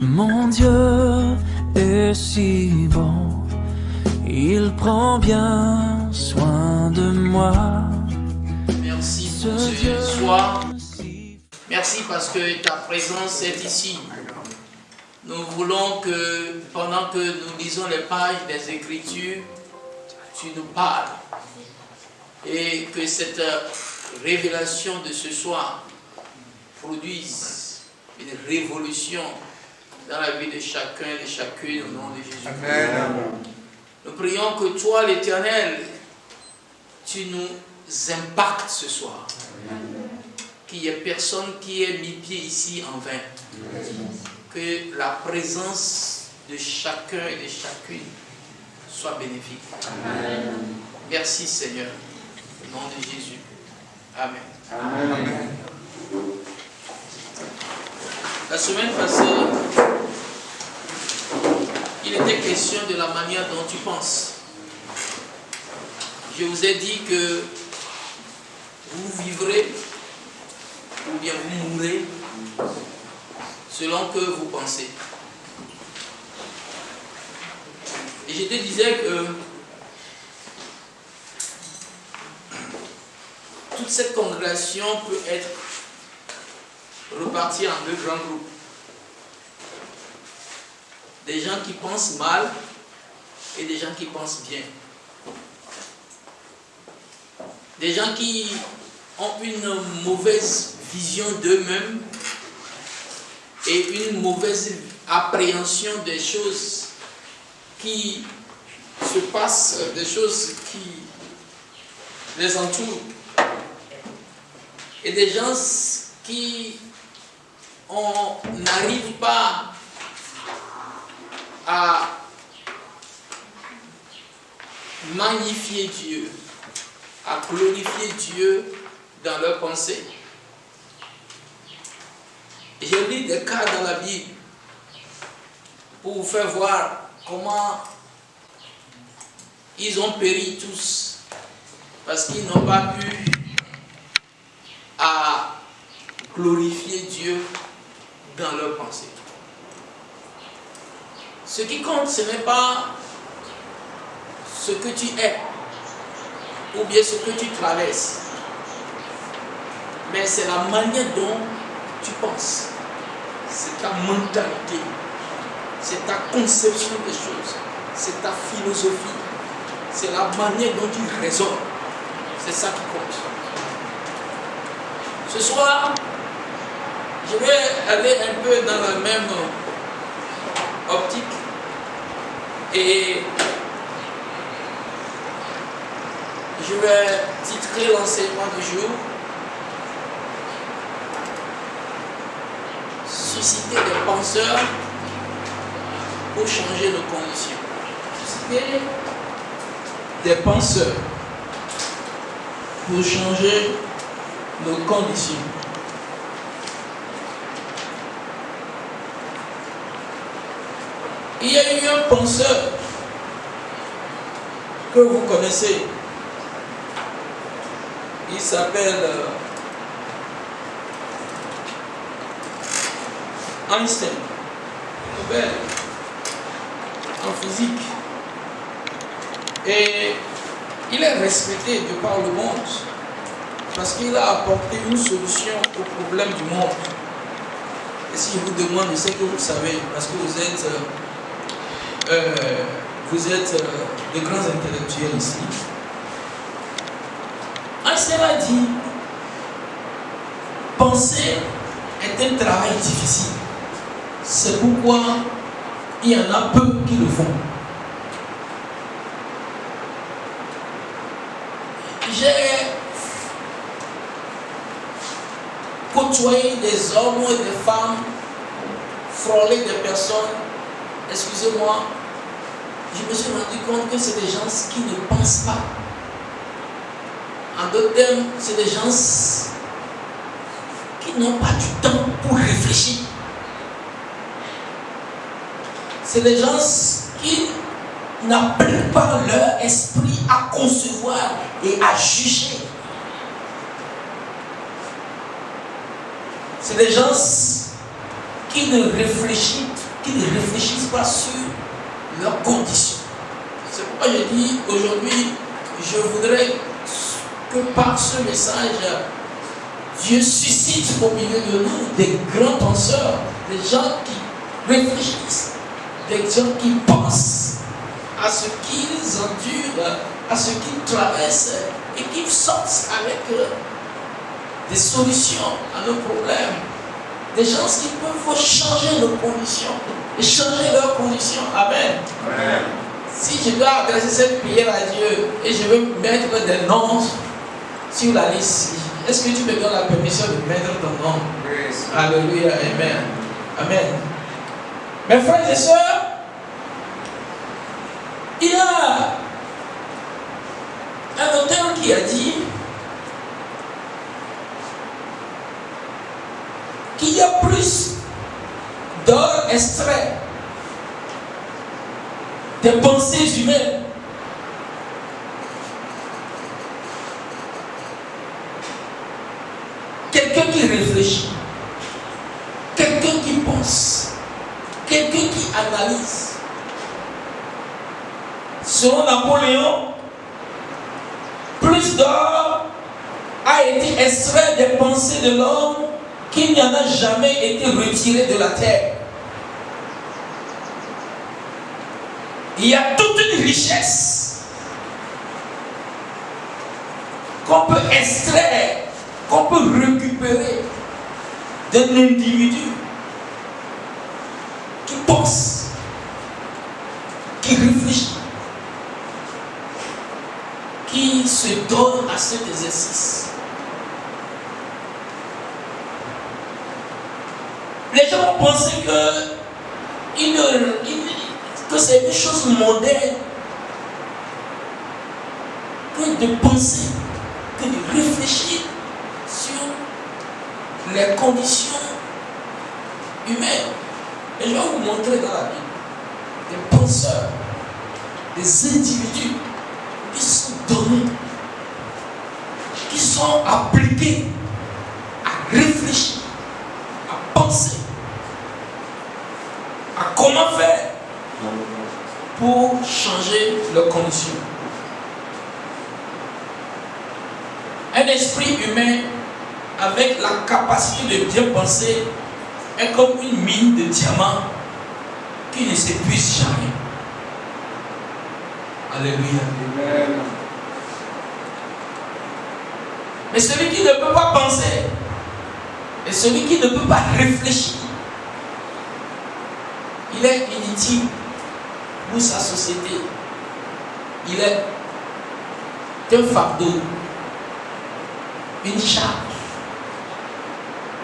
Mon Dieu est si bon, il prend bien soin de moi. Merci pour ce soir. Merci parce que ta présence est ici. Nous voulons que pendant que nous lisons les pages des Écritures, tu nous parles. Et que cette révélation de ce soir produise une révolution dans la vie de chacun et de chacune au nom de Jésus. Amen. Nous prions que toi, l'Éternel, tu nous impactes ce soir. Qu'il n'y ait personne qui ait mis pied ici en vain. Que la présence de chacun et de chacune soit bénéfique. Amen. Merci Seigneur. Au nom de Jésus. Amen. Amen. La semaine passée, il était question de la manière dont tu penses. Je vous ai dit que vous vivrez ou bien vous mourrez selon que vous pensez. Et je te disais que toute cette congrégation peut être repartie en deux grands groupes. Des gens qui pensent mal et des gens qui pensent bien. Des gens qui ont une mauvaise vision d'eux-mêmes et une mauvaise appréhension des choses qui se passent, des choses qui les entourent. Et des gens qui n'arrivent pas à magnifier Dieu, à glorifier Dieu dans leurs pensées. J'ai lu des cas dans la Bible pour vous faire voir comment ils ont péri tous parce qu'ils n'ont pas pu à glorifier Dieu dans leurs pensées. Ce qui compte, ce n'est pas ce que tu es ou bien ce que tu traverses, mais c'est la manière dont tu penses. C'est ta mentalité, c'est ta conception des choses, c'est ta philosophie, c'est la manière dont tu raisonnes. C'est ça qui compte. Ce soir, je vais aller un peu dans la même optique et je vais titrer l'enseignement du jour susciter des penseurs pour changer nos conditions. Susciter des penseurs pour changer nos conditions. Il y a eu un penseur que vous connaissez. Il s'appelle Einstein, Nobel en physique. Et il est respecté de par le monde parce qu'il a apporté une solution au problème du monde. Et si je vous demande, je sais que vous le savez, parce que vous êtes de grands intellectuels ici. Einstein a dit, penser est un travail difficile. C'est pourquoi il y en a peu qui le font. J'ai côtoyé des hommes et des femmes, frôlé des personnes, excusez-moi, je me suis rendu compte que c'est des gens qui ne pensent pas. En d'autres termes, c'est des gens qui n'ont pas du temps pour réfléchir. C'est des gens qui n'appliquent pas leur esprit à concevoir et à juger. C'est des gens qui ne réfléchissent qui ne réfléchissent pas sur leurs conditions. C'est pourquoi je dis aujourd'hui, je voudrais que par ce message, Dieu suscite au milieu de nous des grands penseurs, des gens qui réfléchissent, des gens qui pensent à ce qu'ils endurent, à ce qu'ils traversent et qui sortent avec des solutions à nos problèmes. Des gens qui peuvent changer nos conditions et changer leurs conditions. Amen. Amen. Si je dois adresser cette prière à Dieu et je veux mettre des noms sur la liste, est-ce que tu me donnes la permission de mettre ton nom? Oui. Alléluia. Amen. Amen. Mes frères et sœurs, il y a un auteur qui a dit qu'il y a plus d'or extrait des pensées humaines quelqu'un qui réfléchit, quelqu'un qui pense, quelqu'un qui analyse. Selon Napoléon, plus d'or a été extrait des pensées de l'homme qu'il n'y en a jamais été retiré de la terre. Il y a toute une richesse qu'on peut extraire, qu'on peut récupérer d'un individu qui pense, qui réfléchit, qui se donne à cet exercice. Les gens ont pensé que c'est une chose moderne que de penser, que de réfléchir sur les conditions humaines. Et je vais vous montrer dans la Bible des penseurs, des individus qui sont donnés, qui sont appliqués à réfléchir, à penser, à comment faire pour changer leurs conditions. Un esprit humain avec la capacité de bien penser est comme une mine de diamants qui ne s'épuise jamais. Alléluia. Amen. Mais celui qui ne peut pas penser et celui qui ne peut pas réfléchir, il est inutile pour sa société. Il est un fardeau, une charge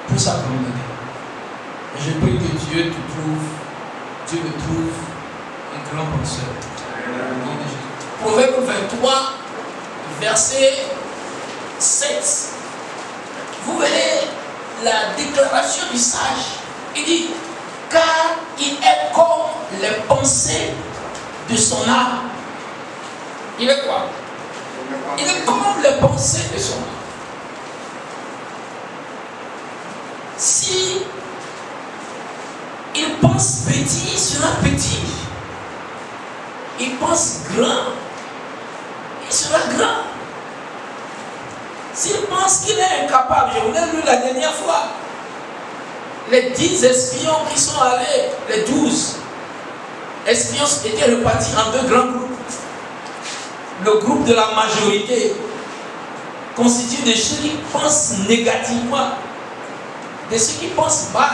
pour sa communauté. Et je prie que Dieu me trouve un grand penseur. Proverbe 23, verset 7. Vous verrez la déclaration du sage. Il dit, car il est comme les pensées de son âme. Il est quoi? Il est comme les pensées de son âme. Si il pense petit, il sera petit. Il pense grand, il sera grand. S'il pense qu'il est incapable, je vous l'ai lu la dernière fois, les 10 espions qui sont allés, les 12 espions étaient repartis en 2 grands groupes. Le groupe de la majorité, constitué de ceux qui pensent négativement, de ceux qui pensent mal.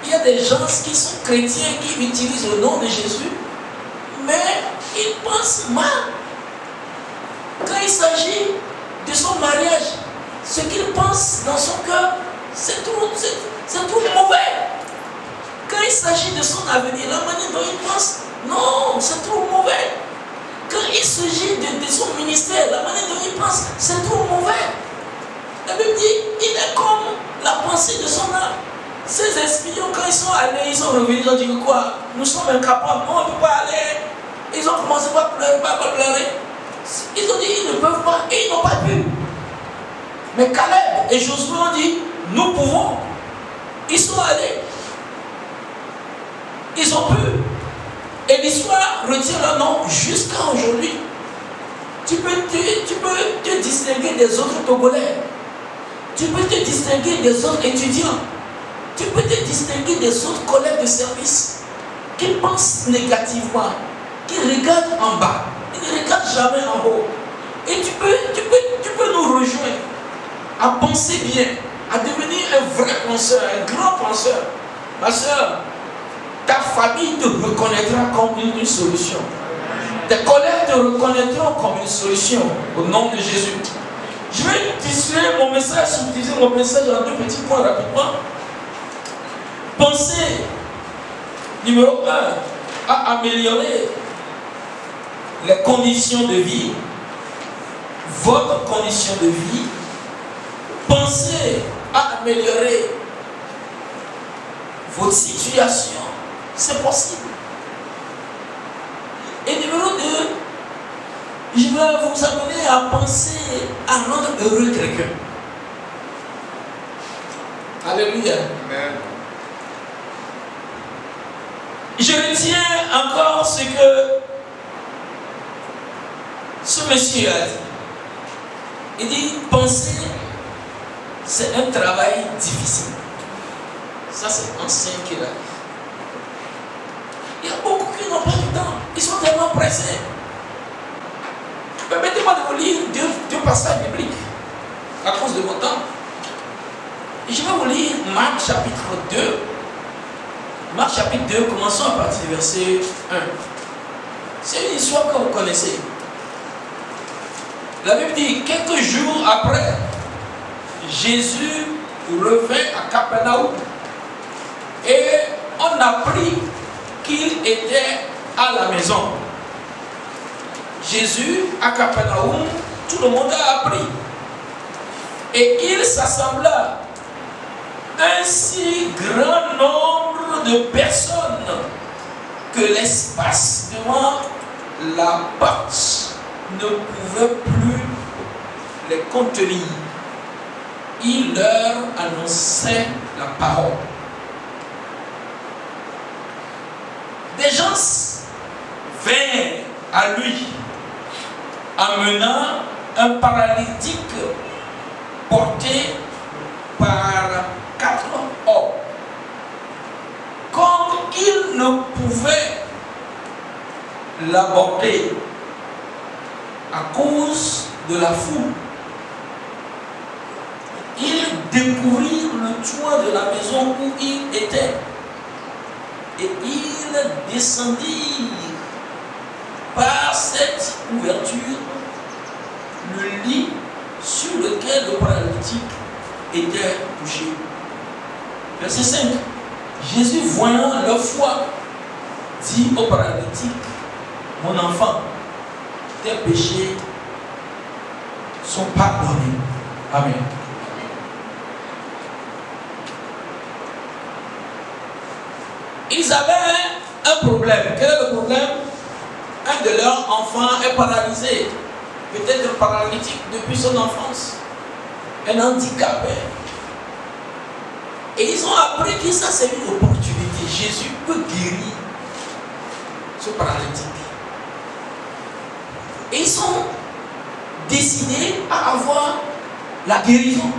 Il y a des gens qui sont chrétiens qui utilisent le nom de Jésus, mais ils pensent mal. Quand il s'agit de son mariage, ce qu'il pense dans son cœur, c'est tout mauvais. Quand il s'agit de son avenir, la manière dont il pense, non, c'est tout mauvais. Quand il s'agit de son ministère, la manière dont il pense, c'est tout mauvais. La Bible dit, il est comme la pensée de son âme. Ces espions, quand ils sont allés, ils sont revenus, ils ont dit quoi? Nous sommes incapables, non, on ne peut pas aller. Ils ont commencé à pleurer. Ils ont dit, ils ne peuvent pas, et ils n'ont pas pu. Mais Caleb et Josué ont dit, nous pouvons. Ils sont allés. Ils ont pu. Et l'histoire retient leur nom jusqu'à aujourd'hui. Tu peux te distinguer des autres Togolais. Tu peux te distinguer des autres étudiants. Tu peux te distinguer des autres collègues de service qui pensent négativement, qui regardent en bas, qui ne regardent jamais en haut. Et tu peux nous rejoindre à penser bien, à devenir un vrai penseur, un grand penseur. Ma soeur, ta famille te reconnaîtra comme une solution. Tes collègues te reconnaîtront comme une solution au nom de Jésus. Je vais distribuer mon message, subdiviser mon message en 2 petits points rapidement. Pensez, numéro 1, à améliorer les conditions de vie, votre condition de vie. Pensez à améliorer votre situation. C'est possible. Et numéro 2, je vais vous amener à penser à rendre heureux quelqu'un. Alléluia. Amen. Je retiens encore ce que ce monsieur a dit. Il dit, penser, c'est un travail difficile. Ça, c'est ancien qu'il a dit. Il y a beaucoup qui n'ont pas du temps. Ils sont tellement pressés. Permettez-moi de vous lire deux passages bibliques à cause de mon temps. Je vais vous lire Marc chapitre 2. Marc chapitre 2, commençons à partir du verset 1. C'est une histoire que vous connaissez. La Bible dit, quelques jours après, Jésus revint à Capernaum et on apprit qu'il était à la maison. Jésus à Capernaum, tout le monde a appris. Et il s'assembla un si grand nombre de personnes que l'espace devant la porte ne pouvait plus les contenir. Il leur annonçait la parole. Des gens vinrent à lui, amenant un paralytique porté par 4 hommes. Comme il ne pouvait l'aborder à cause de la foule, ils découvrirent le toit de la maison où il était et ils descendirent par cette ouverture le lit sur lequel le paralytique était couché. Verset 5. Jésus, voyant leur foi, dit au paralytique, mon enfant, tes péchés sont pardonnés. Amen. Ils avaient un problème. Quel est le problème? Un de leurs enfants est paralysé, peut-être paralytique depuis son enfance, un handicapé. Et ils ont appris que ça c'est une opportunité. Jésus peut guérir ce paralytique. Et ils sont décidés à avoir la guérison.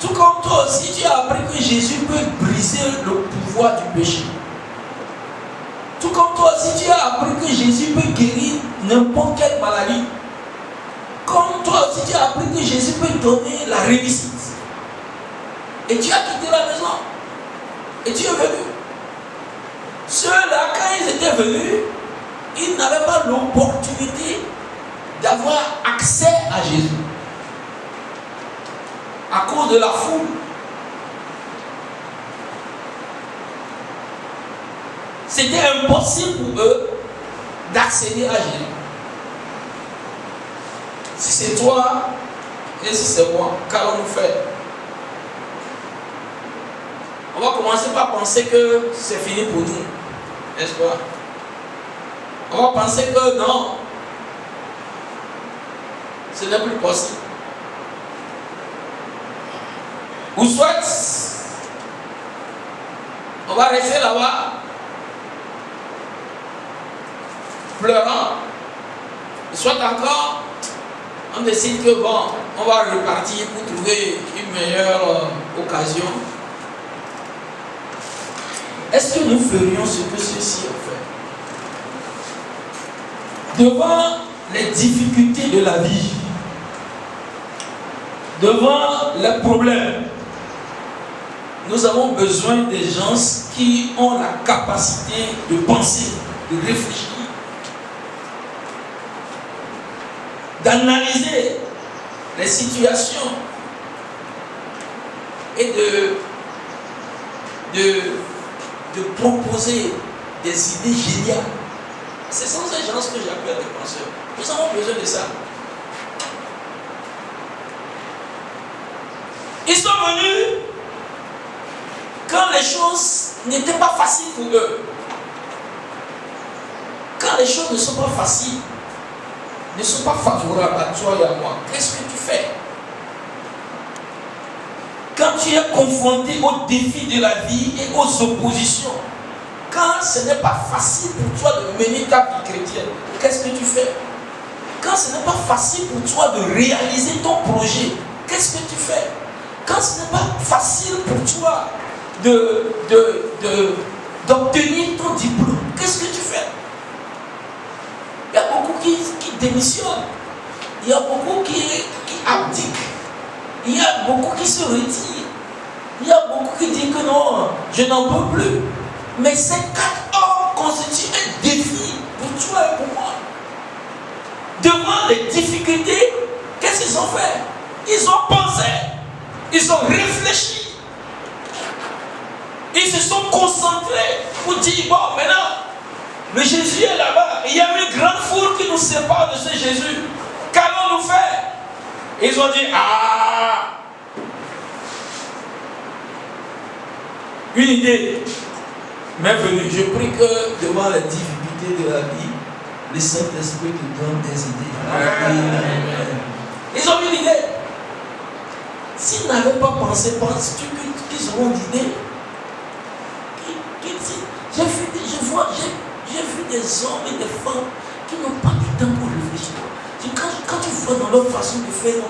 Tout comme toi aussi, tu as appris que Jésus peut briser le pouvoir du péché. Tout comme toi aussi, tu as appris que Jésus peut guérir n'importe quelle maladie. Comme toi aussi, tu as appris que Jésus peut donner la réussite. Et tu as quitté la maison. Et tu es venu. Ceux-là, quand ils étaient venus, ils n'avaient pas l'opportunité d'avoir accès à Jésus. À cause de la foule. C'était impossible pour eux d'accéder à Jésus. Si c'est toi et si c'est moi, qu'allons-nous faire? On va commencer par penser que c'est fini pour nous, n'est-ce pas? On va penser que non, ce n'est plus possible. Ou soit, On va rester là-bas, pleurant. Soit encore, on décide que bon, on va repartir pour trouver une meilleure occasion. Est-ce que nous ferions ce que ceux-ci ont fait? Devant les difficultés de la vie, devant les problèmes, nous avons besoin des gens qui ont la capacité de penser, de réfléchir, d'analyser les situations et de proposer des idées géniales. Ce sont ces gens que j'appelle des penseurs. Nous avons besoin de ça. Ils sont venus quand les choses n'étaient pas faciles pour eux. Quand les choses ne sont pas faciles, ne sont pas favorables à toi et à moi, qu'est-ce que tu fais? Quand tu es confronté aux défis de la vie et aux oppositions, quand ce n'est pas facile pour toi de mener ta vie chrétienne, qu'est-ce que tu fais? Quand ce n'est pas facile pour toi de réaliser ton projet, qu'est-ce que tu fais? Quand ce n'est pas facile pour toi d'obtenir ton diplôme, qu'est-ce que tu fais? Il y a beaucoup qui démissionnent. Il y a beaucoup qui abdiquent. Il y a beaucoup qui se retirent. Il y a beaucoup qui disent que non, je n'en peux plus. Mais ces 4 hommes constituent un défi pour toi et pour moi. Devant les difficultés, qu'est-ce qu'ils ont fait? Ils ont pensé. Ils ont réfléchi. Ils se sont concentrés pour dire, bon, maintenant, le Jésus est là-bas. Il y a une grande foule qui nous sépare de ce Jésus. Qu'allons-nous faire? Ils ont dit, ah, une idée m'est venue. Je prie que devant les difficultés de la vie, le Saint-Esprit te donne des idées. Amen. Ils ont une idée. S'ils n'avaient pas pensé, penses-tu qu'ils auront d'idées? J'ai vu des hommes et des femmes qui n'ont pas du temps pour réfléchir. Quand tu vois dans leur façon de faire,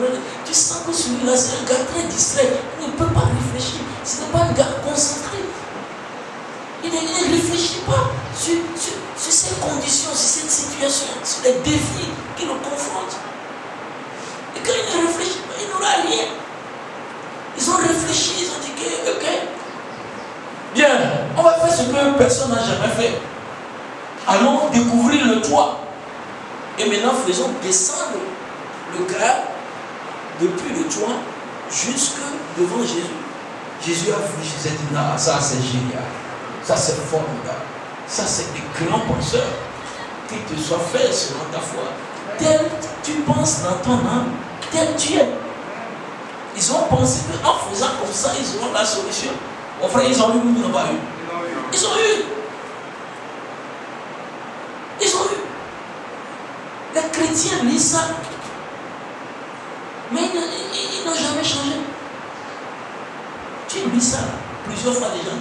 tu sens que celui-là, c'est un gars très distrait. Il ne peut pas réfléchir. Ce n'est pas un gars concentré. Il ne réfléchit pas sur ces conditions, sur cette situation, sur les défis qui le confrontent. Et quand il ne réfléchit pas, il n'aura rien. Ils ont réfléchi, ils ont dit que, ok, bien, on va faire ce que personne n'a jamais fait. Allons découvrir le toit. Et maintenant, faisons descendre le gars depuis le toit jusque devant Jésus. Jésus a vu, Jésus a dit, non, ça c'est génial. Ça c'est formidable. Ça c'est des grands penseurs qui te soient faits selon ta foi. Tel tu penses dans ton âme, tel tu es. Ils ont pensé qu'en faisant comme ça, ils auront la solution. Mon frère, ils ont eu ou ils n'ont pas eu? Ils ont eu. Ils ont eu. Les chrétiens lisent ça. Mais ils n'ont jamais changé. Tu lis ça plusieurs fois déjà.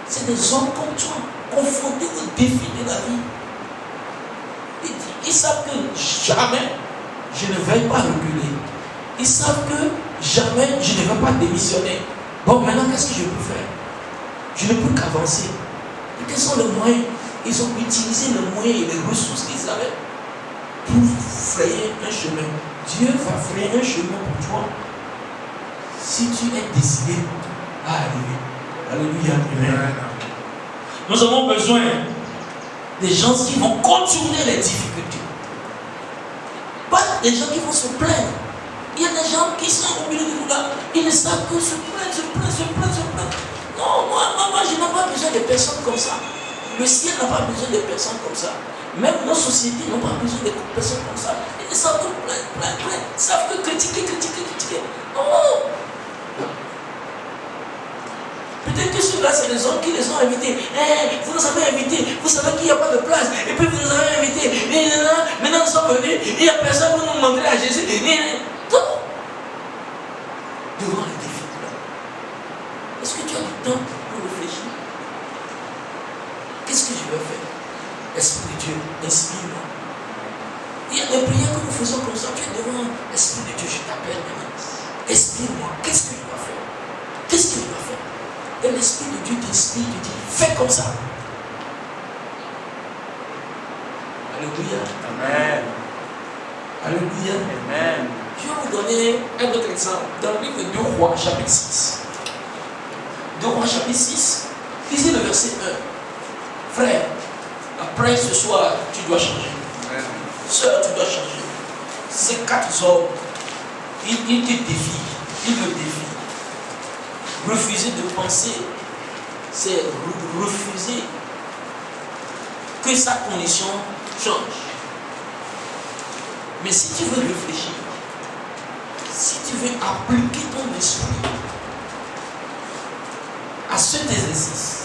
C'est des hommes comme toi, confrontés aux défis de la vie. Ils savent que jamais je ne vais pas reculer. Ils savent que jamais je ne vais pas démissionner. Bon, maintenant, qu'est-ce que je peux faire? Je ne peux qu'avancer. Et quels sont les moyens? Ils ont utilisé les moyens et les ressources qu'ils avaient pour frayer un chemin. Dieu va frayer un chemin pour toi si tu es décidé à arriver. Alléluia. Amen. Nous avons besoin des gens qui vont contourner les difficultés. Pas des gens qui vont se plaindre. Il y a des gens qui sont au milieu du regard, ils ne savent que se plaindre. Non, moi je n'ai pas besoin de personnes comme ça. Le ciel n'a pas besoin de personnes comme ça. Même nos sociétés n'ont pas besoin de personnes comme ça. Ils ne savent que plaindre. Ils savent que critiquer. Non. Peut-être que ceux-là, c'est les hommes qui les ont invités. Vous nous avez invités, vous savez qu'il n'y a pas de place. Et puis vous nous avez invités. Maintenant nous sommes venus, il n'y a personne pour nous montrer à Jésus. Devant les défis. Est-ce que tu as du temps pour réfléchir? qu'est-ce que je vais faire? Esprit de Dieu, inspire-moi. Il y a des prières que nous faisons comme ça. Tu es devant l'Esprit de Dieu, je t'appelle maintenant. Inspire-moi, qu'est-ce que je dois faire? Qu'est-ce que je dois faire? Et l'Esprit de Dieu t'inspire, te dit, fais comme ça. Alléluia. Amen. Alléluia. Amen. Je vais vous donner un autre exemple. Dans le livre de 2 Rois, chapitre 6. 2 Rois, chapitre 6. Lisez le verset 1. Frère, après ce soir, tu dois changer. Sœur, tu dois changer. Ces 4 hommes, ils te défient. Ils me défient. Refuser de penser, c'est refuser que sa condition change. Mais si tu veux réfléchir, si tu veux appliquer ton esprit à cet exercice,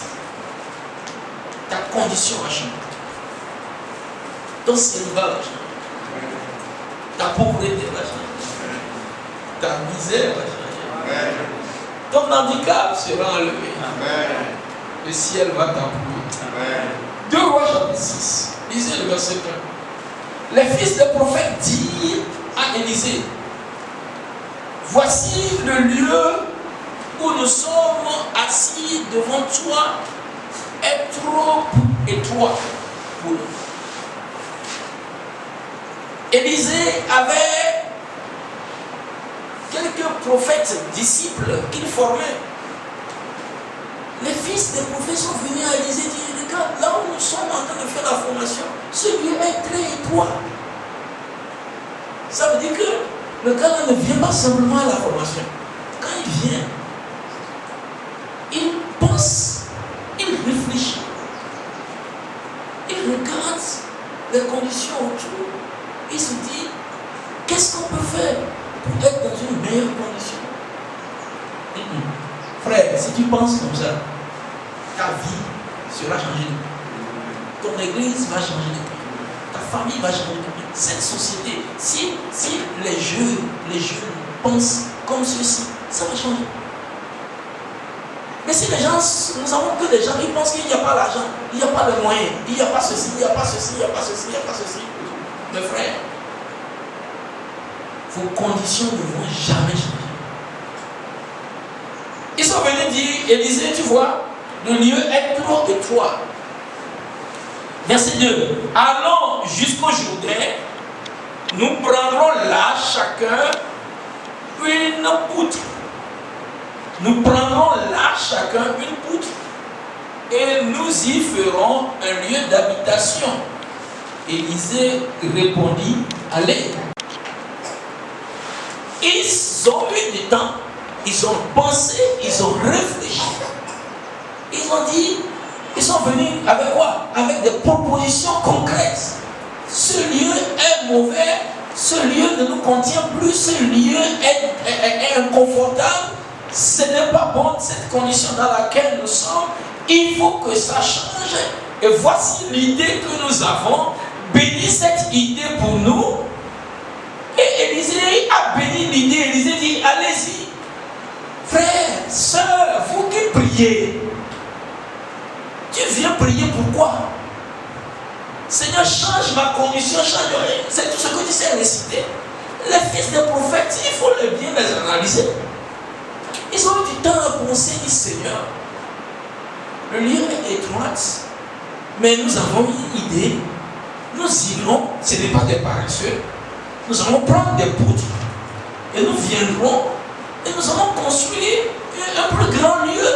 ta condition va changer. Ton célibat va changer. Ta pauvreté va changer. Ta misère va changer. Ton handicap sera enlevé. Le ciel va t'appuyer. 2 Rois chapitre 6. Lisez le verset 1. Les fils des prophètes dirent à Élisée, voici le lieu où nous sommes assis devant toi est trop étroit pour nous. Élisée avait quelques prophètes disciples qu'il formait. Les fils des prophètes sont venus à Élisée et dire, regarde, là où nous sommes en train de faire la formation, ce lieu est très étroit. Ça veut dire que le gars ne vient pas simplement à la formation. Quand il vient, il pense, il réfléchit, il regarde les conditions autour, il se dit, qu'est-ce qu'on peut faire pour être dans une meilleure condition? Frère, si tu penses comme ça, ta vie sera changée. Ton église va changer. Ta famille va changer. Cette société, si les jeunes pensent comme ceci, ça va changer. Mais si les gens, nous savons que les gens, ils pensent qu'il n'y a pas l'argent, il n'y a pas de moyens, il n'y a pas ceci, il n'y a pas ceci, il n'y a pas ceci, il n'y a pas ceci. Mes frères, vos conditions ne vont jamais changer. Ils sont venus dire, Élisée, tu vois, le lieu est trop étroit. Verset 2. Allons jusqu'au Jourdain, nous prendrons là chacun une poutre. Nous prendrons là chacun une poutre et nous y ferons un lieu d'habitation. Élisée répondit, allez. Ils ont eu du temps. Ils ont pensé, ils ont réfléchi. Ils ont dit, ils sont venus avec quoi? Avec des propositions concrètes. Ce lieu est mauvais, ce lieu ne nous contient plus, ce lieu est inconfortable, ce n'est pas bon cette condition dans laquelle nous sommes, il faut que ça change. Et voici l'idée que nous avons, bénis cette idée pour nous. Et Élisée a béni l'idée, Élisée dit, allez-y. Frères, sœurs, vous qui priez, tu viens prier pourquoi? Seigneur, change ma condition, change rien. C'est tout ce que tu sais réciter. Les fils des prophètes, il faut bien les analyser. Ils ont eu du temps à penser, dit Seigneur, le lieu est étroit, mais nous avons une idée. Nous irons, ce n'est pas des paresseux, nous allons prendre des poutres et nous viendrons. Et nous allons construire un plus grand lieu.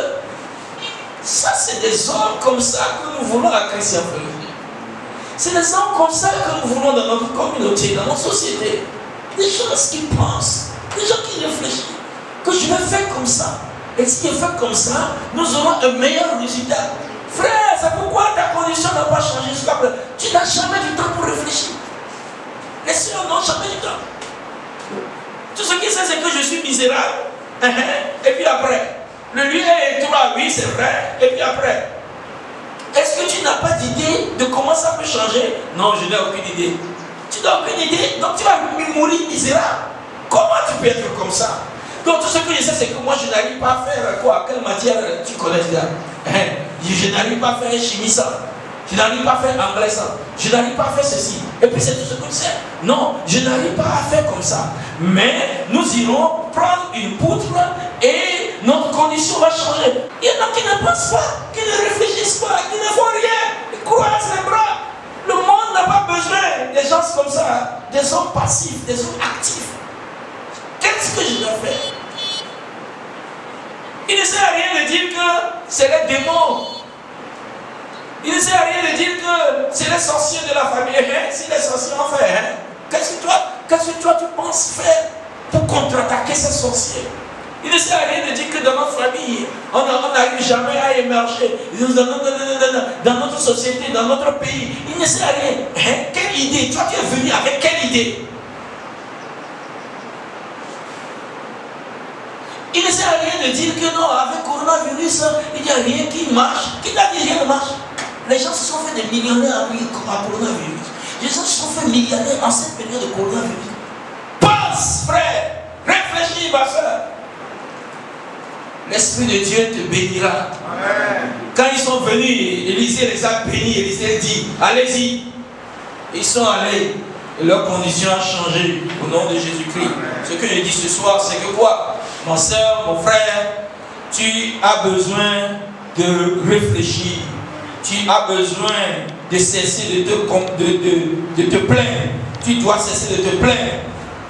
Ça, c'est des hommes comme ça que nous voulons à Christian Fellowship. C'est des hommes comme ça que nous voulons dans notre communauté, dans notre société. Des gens qui pensent, des gens qui réfléchissent. Que je vais faire comme ça. Et si je fais comme ça, nous aurons un meilleur résultat. Frère, c'est pourquoi ta condition n'a pas changé jusqu'à présent. Tu n'as jamais du temps pour réfléchir. Les sœurs n'ont jamais du temps. Tout ce qui sait, c'est que je suis misérable. Et puis après, le lieu est étroit, oui, c'est vrai. Et puis après, est-ce que tu n'as pas d'idée de comment ça peut changer? Non, je n'ai aucune idée. Tu n'as aucune idée, donc tu vas mourir misérable. Comment tu peux être comme ça? Donc tout ce que je sais, c'est que moi, je n'arrive pas à faire quoi? Quelle matière tu connais déjà? Je n'arrive pas à faire un chimie ça. Je n'arrive pas à faire anglais ça. Je n'arrive pas à faire ceci. Et puis c'est tout ce que tu sais. Non, je n'arrive pas à faire comme ça. Mais nous irons prendre une poutre et notre condition va changer. Il y en a qui ne pensent pas, qui ne réfléchissent pas, qui ne font rien. Ils croisent les bras. Le monde n'a pas besoin des gens comme ça, des hommes passifs, des hommes actifs. Qu'est-ce que je dois faire? Il ne sert à rien de dire que c'est les démons. Il ne sert à rien de dire que c'est les sorciers de la famille. Si les sorciers ont fait, qu'est-ce que toi tu penses faire pour contre-attaquer ces sorciers? Il ne sert à rien de dire que dans notre famille, on n'arrive jamais à émerger. Dans notre société, dans notre pays, il ne sert à rien. Quelle idée? Toi tu es venu avec quelle idée? Il ne sert à rien de dire que non, avec le coronavirus, il n'y a rien qui marche. Qui t'a dit rien ne marche? Les gens se sont fait des millionnaires à coronavirus. Les gens se sont fait millionnaires en cette période de coronavirus. Pense, frère. Réfléchis, ma soeur. L'Esprit de Dieu te bénira. Amen. Quand ils sont venus, Élisée les a bénis. Élisée dit, allez-y. Ils sont allés. Et leur condition a changé au nom de Jésus-Christ. Ce que je dis ce soir, c'est que quoi? Mon soeur, mon frère, tu as besoin de réfléchir. Tu as besoin de cesser de te plaindre. Tu dois cesser de te plaindre.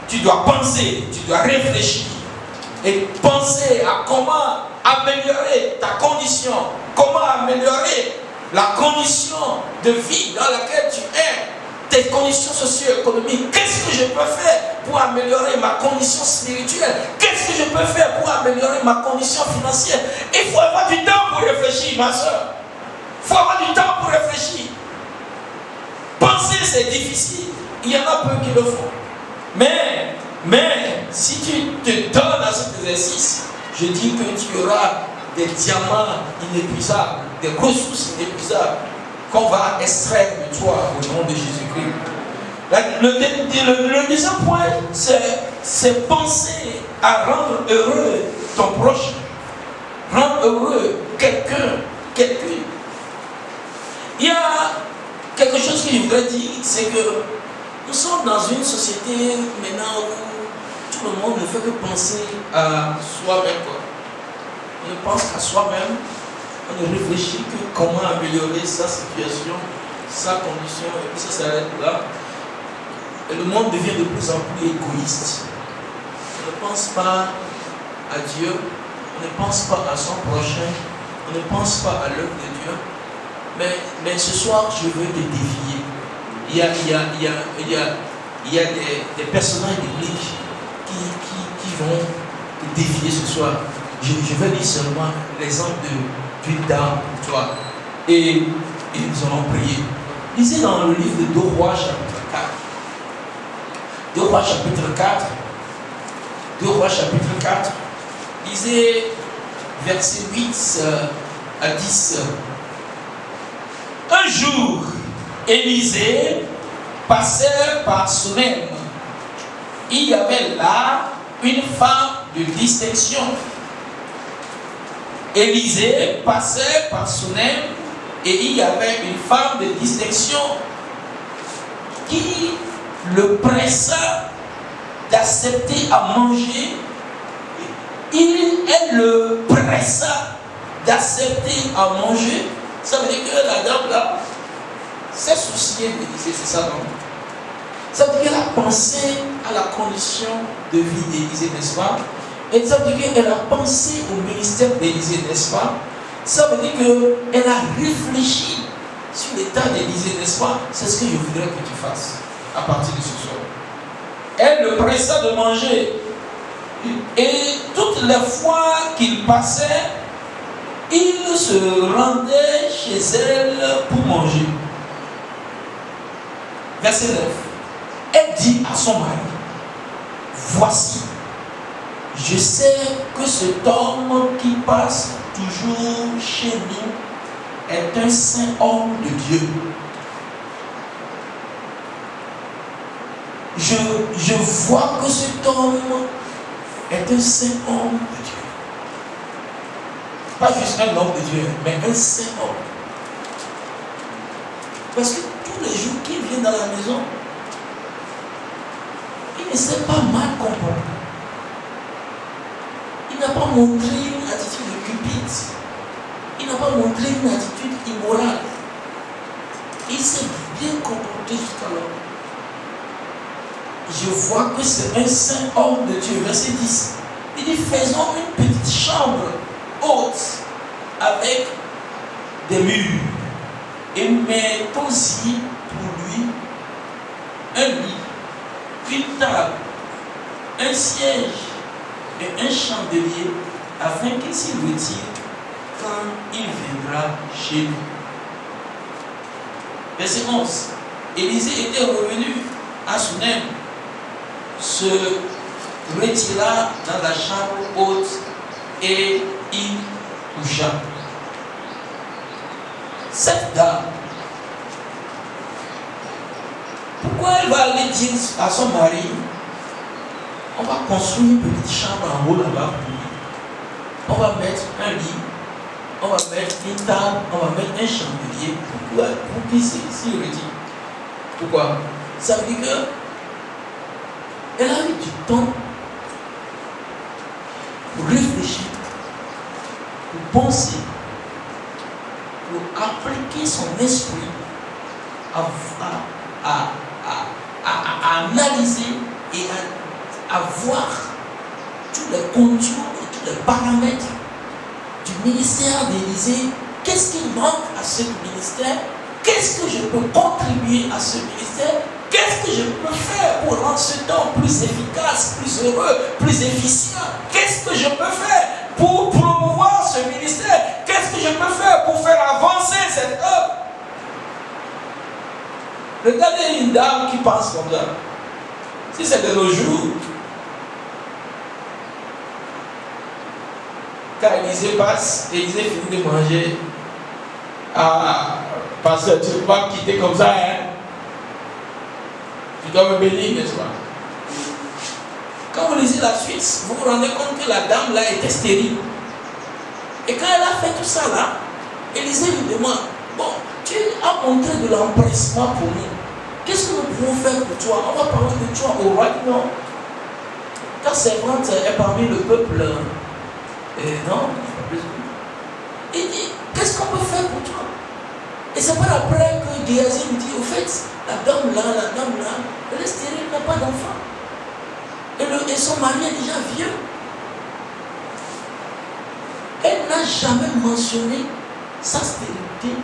Tu dois penser, tu dois réfléchir. Et penser à comment améliorer ta condition. Comment améliorer la condition de vie dans laquelle tu es. Tes conditions socio-économiques. Qu'est-ce que je peux faire pour améliorer ma condition spirituelle? Qu'est-ce que je peux faire pour améliorer ma condition financière? Il faut avoir du temps pour réfléchir, ma soeur. Il faut avoir du temps pour réfléchir. Penser, c'est difficile. Il y en a peu qui le font. Mais si tu te donnes à cet exercice, je dis que tu auras des diamants inépuisables, des ressources inépuisables qu'on va extraire de toi au nom de Jésus-Christ. Le deuxième point, c'est penser à rendre heureux ton proche. Rendre heureux quelqu'un. Il y a quelque chose que je voudrais dire, c'est que nous sommes dans une société maintenant où tout le monde ne fait que penser à soi-même. On ne pense qu'à soi-même. On ne réfléchit que comment améliorer sa situation, sa condition, et puis ça s'arrête là. Et le monde devient de plus en plus égoïste. On ne pense pas à Dieu, on ne pense pas à son prochain, on ne pense pas à l'œuvre de Dieu. Mais ce soir, je veux te défier. Il y a des personnages bibliques qui vont te défier ce soir. Je vais lire seulement l'exemple d'une dame pour toi. Et nous allons prier. Lisez dans le livre de 2 Rois chapitre 4. 2 Rois chapitre 4. 2 Rois chapitre 4. Lisez versets 8 à 10. Un jour, Élisée passait par Sunem. Il y avait là une femme de distinction. Élisée passait par Sunem et il y avait une femme de distinction qui le pressa d'accepter à manger. Elle le pressa d'accepter à manger. Ça veut dire que la dame là s'est souciée d'Élisée, c'est ça, non? Ça veut dire qu'elle a pensé à la condition de vie d'Élisée, n'est-ce pas? Et ça veut dire qu'elle a pensé au ministère d'Élisée, n'est-ce pas? Ça veut dire qu'elle a réfléchi sur l'état d'Élisée, n'est-ce pas? C'est ce que je voudrais que tu fasses à partir de ce soir. Elle le pressa de manger. Et toutes les fois qu'il passait, il se rendait chez elle pour manger. Verset 9. Elle dit à son mari, voici, je sais que cet homme qui passe toujours chez nous est un saint homme de Dieu. Je vois que cet homme est un saint homme de Dieu. Pas juste un homme de Dieu, mais un saint homme. Parce que tous les jours qu'il vient dans la maison, il ne s'est pas mal comporté. Il n'a pas montré une attitude de cupide. Il n'a pas montré une attitude immorale. Il s'est bien comporté jusqu'alors. Je vois que c'est un saint homme de Dieu. Verset 10. Il dit, faisons une petite chambre haute avec des murs et mettons-y pour lui un lit, une table, un siège et un chandelier afin qu'il s'y retire quand il viendra chez nous. Verset 11. Élisée était revenu à Sunem, se retira dans la chambre haute et y toucha. Cette dame, pourquoi elle va aller dire à son mari, on va construire une petite chambre en haut là-bas pour lui. On va mettre un lit, on va mettre une table, on va mettre un chandelier. Pourquoi? Pour qu'il s'y retire. Pourquoi? Ça veut dire que elle a eu du temps pour réfléchir, pour penser, pour appliquer son esprit à analyser et à voir tous les contours et tous les paramètres du ministère d'Élisée. Qu'est-ce qui manque à ce ministère? Qu'est-ce que je peux contribuer à ce ministère? Qu'est-ce que je peux faire pour rendre ce temps plus efficace, plus heureux, plus efficient? Qu'est-ce que je peux faire pour promouvoir ce ministère? Qu'est-ce que je peux faire pour faire avancer cette œuvre? Regardez une dame qui pense comme ça. Si c'est de nos jours, quand Élisée passe, Élisée finit de manger, pasteur, tu ne peux pas me quitter comme ça, hein? Tu dois me bénir, n'est-ce pas? Quand vous lisez la suite, vous vous rendez compte que la dame là était stérile. Et quand elle a fait tout ça là, Élisée lui demande, bon, tu as montré de l'empressement pour nous. Qu'est-ce que nous pouvons faire pour toi? On va parler de toi au roi, non? Ta servante est parmi le peuple. Non, il dit, qu'est-ce qu'on peut faire pour toi? Et c'est pas après que Géasi lui dit, au fait, la dame là, elle est stérile, elle n'a pas d'enfant. Et son mari est déjà vieux. Elle n'a jamais mentionné sa stérilité.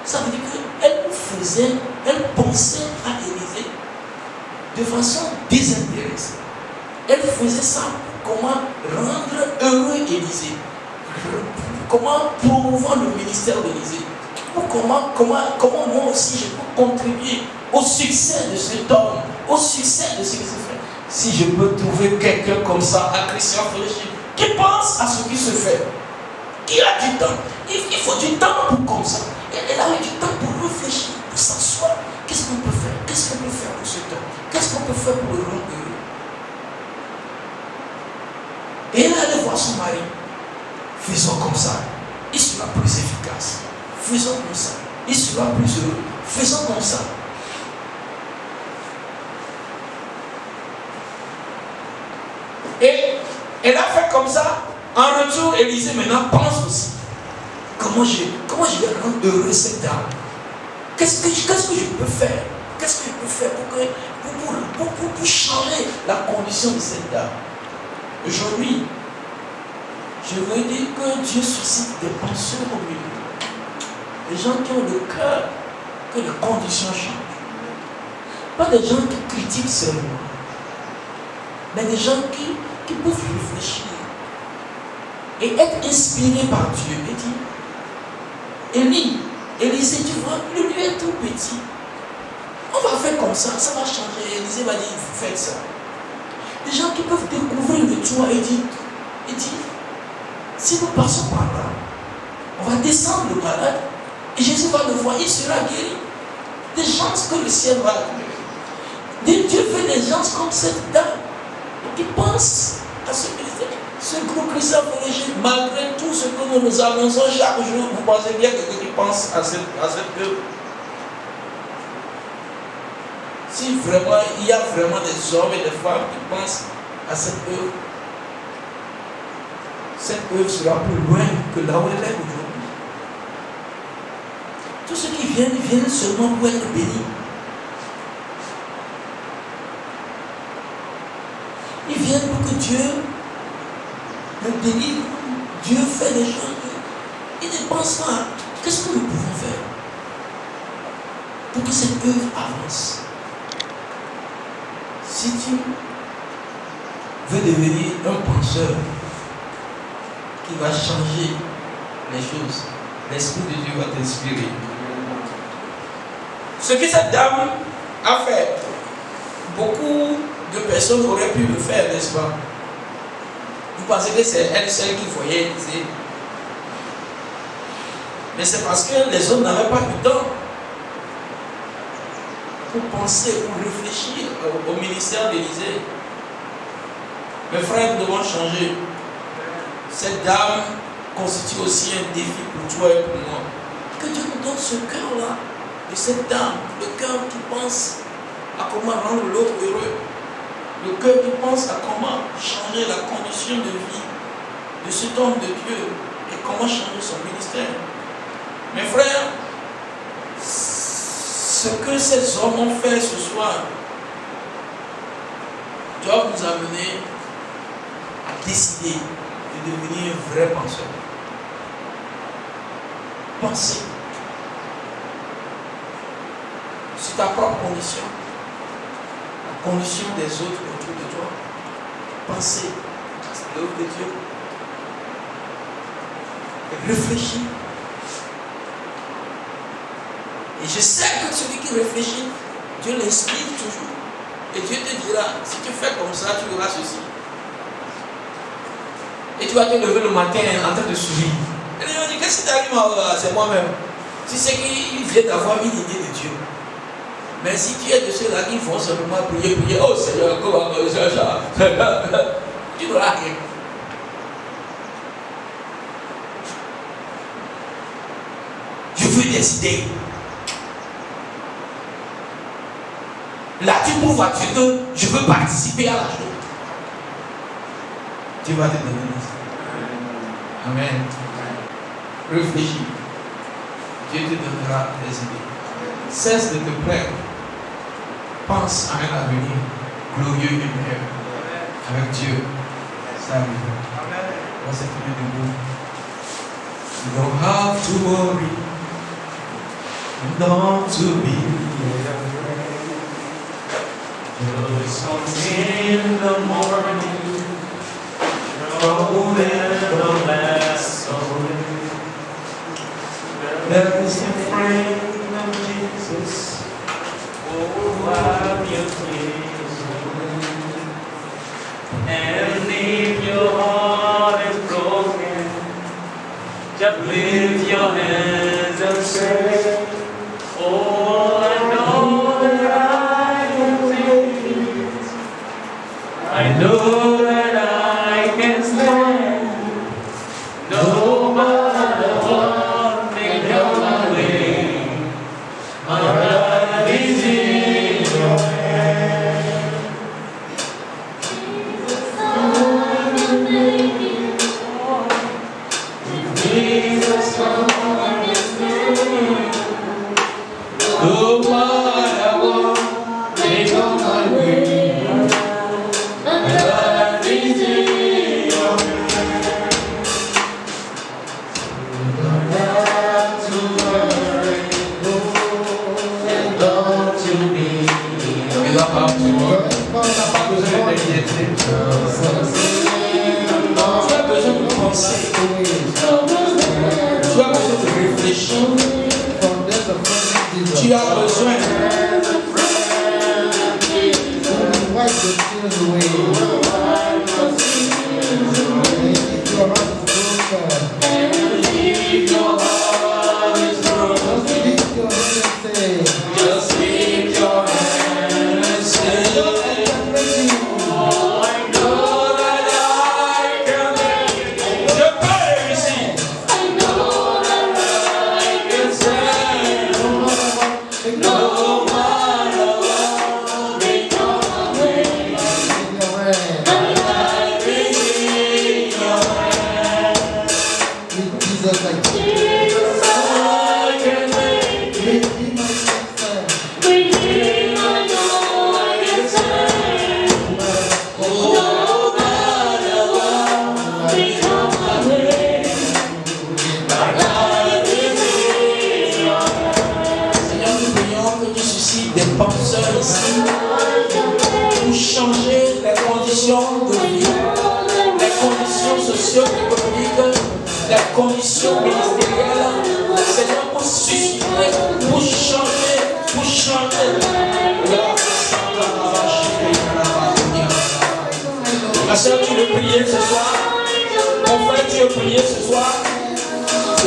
Ça veut dire qu'elle pensait à Élisée de façon désintéressée. Elle faisait ça pour comment rendre heureux Élisée. Comment promouvoir le ministère d'Élisée. Comment moi aussi je peux contribuer au succès de cet homme, au succès de ce qui se fait. Si je peux trouver quelqu'un comme ça à Christian Fellowship, qui pense à ce qui se fait, qui a du temps, il faut du temps pour comme ça. Elle a eu du temps pour réfléchir, pour s'asseoir. Qu'est-ce qu'on peut faire? Qu'est-ce qu'on peut faire pour cet homme? Qu'est-ce qu'on peut faire pour le rendre heureux? Et elle allait voir son mari. Faisons comme ça, il sera plus efficace. Faisons comme ça, il sera plus heureux. Faisons comme ça. Et elle a fait comme ça. En retour, Élisée maintenant pense aussi. Comment je vais rendre heureux cette dame? Qu'est-ce que je peux faire? Qu'est-ce que je peux faire pour changer la condition de cette dame? Aujourd'hui, je veux dire que Dieu suscite des penseurs au milieu. Des gens qui ont le cœur que les conditions changent. Pas des gens qui critiquent seulement, mais des gens qui peuvent réfléchir et être inspirés par Dieu. Et dit, Élisée, tu vois, le lieu est tout petit. On va faire comme ça va changer. Élisée va dire, faites ça. Des gens qui peuvent découvrir le toit et dire, si nous passons par là, on va descendre le malade et Jésus va le voir, il sera guéri. Des gens que le ciel va accueillir. Dieu fait des gens comme cette dame qui pensent à ce ministère. Ce groupe Christian Fellowship, malgré tout ce que nous annonçons chaque jour, vous pensez bien que quelqu'un qui pense à cette œuvre. Si vraiment il y a vraiment des hommes et des femmes qui pensent à cette œuvre sera plus loin que là où elle est aujourd'hui. Tous ceux qui viennent seulement pour être bénis. Ils viennent pour que Dieu le délivre. Dieu fait des choses. Ils ne pensent pas. Qu'est-ce que nous pouvons faire pour que cette œuvre avance? Si tu veux devenir un penseur qui va changer les choses, l'Esprit de Dieu va t'inspirer. Ce que cette dame a fait, beaucoup de personnes auraient pu le faire, n'est-ce pas? Vous pensez que c'est elle seule qui voyait Élisée? Mais c'est parce que les hommes n'avaient pas eu le temps pour penser, pour réfléchir au ministère d'Élisée. Mes frères, nous devons changer. Cette dame constitue aussi un défi pour toi et pour moi. Que Dieu nous donne ce cœur-là, de cette dame, le cœur qui pense à comment rendre l'autre heureux, le cœur qui pense à comment changer la condition de vie de cet homme de Dieu et comment changer son ministère. Mes frères, ce que ces hommes ont fait ce soir doit nous amener à décider de devenir un vrai penseur. Penser sur ta propre condition, la condition des autres autour de toi. Penser à l'œuvre de Dieu. Et réfléchir. Et je sais que celui qui réfléchit, Dieu l'inspire toujours. Et Dieu te dira, si tu fais comme ça, tu auras ceci. Et tu vas te lever le matin en train de sourire. Et les gens disent, qu'est-ce qui t'arrive? C'est moi-même. Tu sais qu'il vient d'avoir une idée de Dieu. Mais si tu es de ceux-là qui vont simplement prier, oh Seigneur, tu n'auras rien. Je veux décider. Là, tu prouves à Dieu que je veux participer à la chose. Dieu va te donner ça. Amen. Réfléchis. Dieu te donnera des idées. Cesse de te plaindre. Pense à un avenir glorieux et meilleur. Avec Dieu, ça arrivera. On s'est tenu debout. You don't have to worry. You don't have to be. Joy comes in the morning, trouble never lasts always. There is the friend of Jesus, oh, wipe your tears away. And if your heart is broken, just lift your hands and say, oh, I know that I know that I can stand, no matter what may come my way. My life is in your hand. Jesus, come on his name. No matter what may come my way. Tu as besoin de penser. Tu as besoin de réfléchir. Tu as besoin just lift your hand and say, oh, I know that I can make it. Je peux réussir. I know that I can stand. No matter what conditions ministérielles, Seigneur, pour susciter, pour changer, pour changer. Ma soeur, tu veux prier ce soir? Mon frère, tu veux prier ce soir?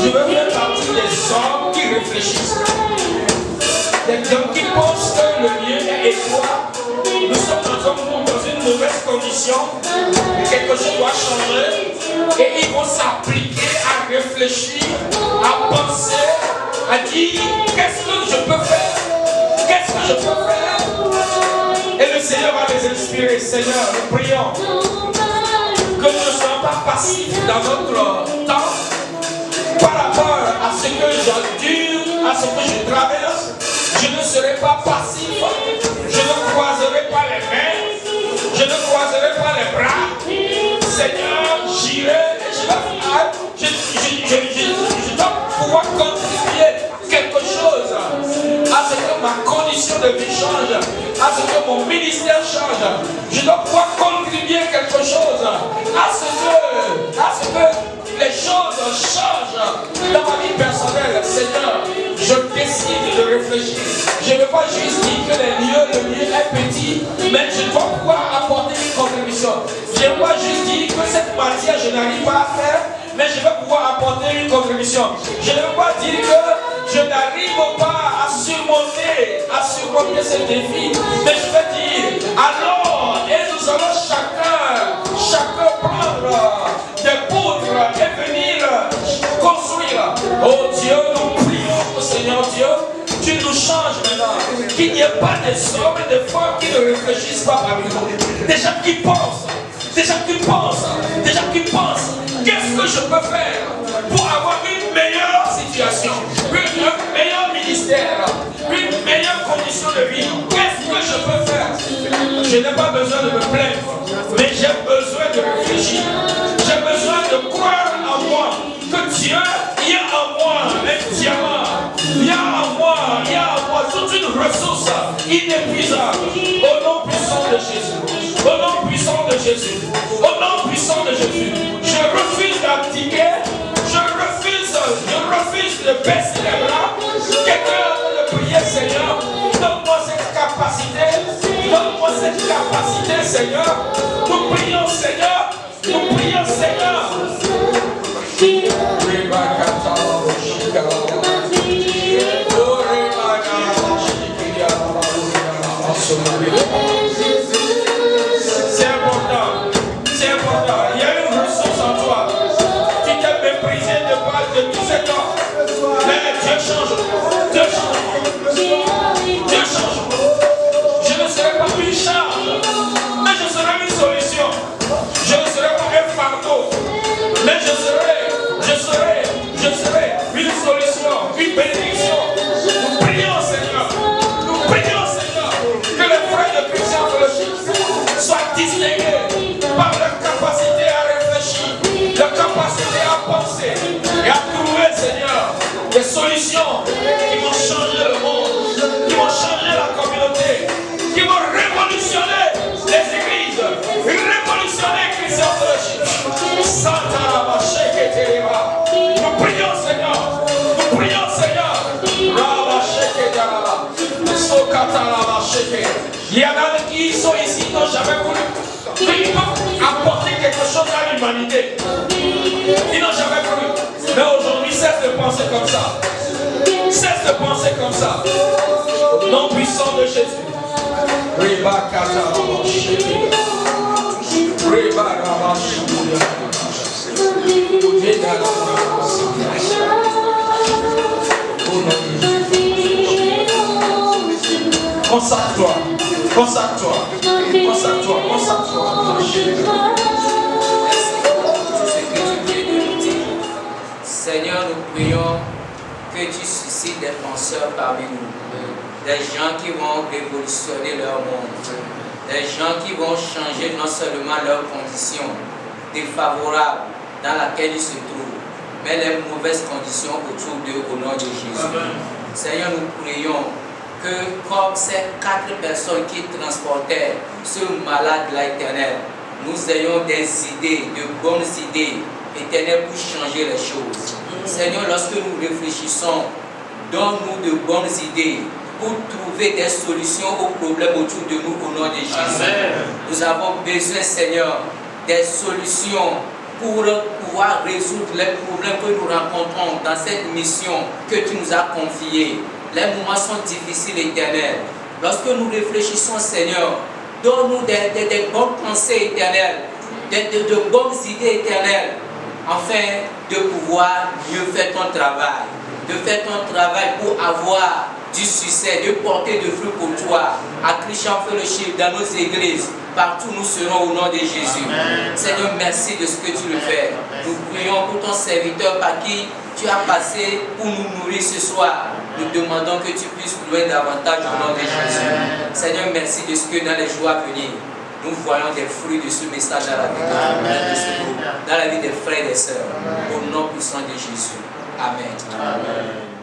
Je veux faire partie des hommes qui réfléchissent. Des hommes qui pensent que le mieux est étroit. Nous sommes dans une mauvaise condition. Quelque chose doit changer. Et ils vont s'appliquer à réfléchir, à penser, à dire qu'est-ce que je peux faire? Qu'est-ce que je peux faire? Et le Seigneur va les inspirer. Seigneur, nous prions que nous ne soyons pas passifs dans notre temps par rapport à ce que j'endure, à ce que je traverse. Je ne serai pas passif. Je ne croiserai pas les mains. Je ne croiserai pas les bras. Seigneur, j'irai et je dois pouvoir contribuer quelque chose à ce que ma condition de vie change, à ce que mon ministère change. Je dois pouvoir contribuer quelque chose à ce que les choses changent dans ma vie personnelle. Seigneur, je décide de réfléchir. Je ne veux pas juste dire que le lieu est petit, mais je dois pouvoir apporter une contribution. Je ne veux pas juste dire que cette matière je n'arrive pas à faire, mais je vais pouvoir apporter une contribution. Je ne veux pas dire que je n'arrive pas à surmonter ce défi, mais je vais dire alors, et nous allons chacun prendre des poutres et venir construire. Oh Dieu, nous prions, Seigneur Dieu, tu nous changes maintenant. Qu'il n'y ait pas des hommes et des femmes qui ne réfléchissent pas parmi nous. Des gens qui pensent. Qu'est-ce que je peux faire pour avoir une meilleure situation, un meilleur ministère, une meilleure condition de vie? Qu'est-ce que je peux faire? Je n'ai pas besoin de me plaindre, mais j'ai besoin de réfléchir. J'ai besoin de croire en moi, que Dieu, il y a en moi un diamant, il y a en moi toute une ressource inépuisable. Au nom puissant de Jésus, au nom puissant de Jésus, au nom puissant de Jésus, je refuse d'abdiquer, je refuse de baisser les bras. Quelqu'un de prier, Seigneur, donne-moi cette capacité, Seigneur. Nous prions, Seigneur, C'est important. Il y a une ressource en toi. Tu t'es méprisé de tous ces temps. Mais Dieu change. Je ne serai pas une charge, mais je serai une solution. Je ne serai pas un fardeau, mais je serai une solution, une bénédiction. Nous prions, Seigneur, que les frères de Christian Fellowship soient distingués par leur capacité à réfléchir, leur capacité à penser et à trouver, Seigneur, des solutions qui vont changer le monde, qui vont changer la communauté, qui vont révolutionner les églises, révolutionner Christian Fellowship. Nous prions, Seigneur. Il y en a qui sont ici, qui n'ont jamais voulu. Ils peuvent apporter quelque chose à l'humanité. Ils n'ont jamais voulu. Mais aujourd'hui, cesse de penser comme ça. Nom puissant de Jésus. Consacre-toi. Seigneur, nous prions que tu suscites des penseurs parmi nous, des gens qui vont révolutionner leur monde, des gens qui vont changer non seulement leurs conditions défavorables dans lesquelles ils se trouvent, mais les mauvaises conditions autour d'eux au nom de Jésus. Amen. Seigneur, nous prions que comme ces 4 personnes qui transportaient ce malade de l'Éternel, nous ayons des idées, de bonnes idées, Éternel, pour changer les choses. Seigneur, lorsque nous réfléchissons, donne-nous de bonnes idées pour trouver des solutions aux problèmes autour de nous au nom de Jésus. Amen. Nous avons besoin, Seigneur, des solutions pour pouvoir résoudre les problèmes que nous rencontrons dans cette mission que tu nous as confiée. Les moments sont difficiles, Éternel. Lorsque nous réfléchissons, Seigneur, donne-nous des bonnes pensées éternelles, de bonnes idées éternelles, afin de pouvoir mieux faire ton travail. De faire ton travail pour avoir du succès, de porter de fruits pour toi. À Christian Fellowship, dans nos églises, partout nous serons au nom de Jésus. Amen. Seigneur, merci de ce que tu le fais. Nous prions pour ton serviteur par qui tu as passé pour nous nourrir ce soir. Nous demandons que tu puisses nous louer davantage au nom de Jésus. Seigneur, merci de ce que dans les jours à venir, nous voyons des fruits de ce message dans la vie de ce groupe, dans la vie des frères et des sœurs. Au nom puissant de Jésus. Amen. Amen.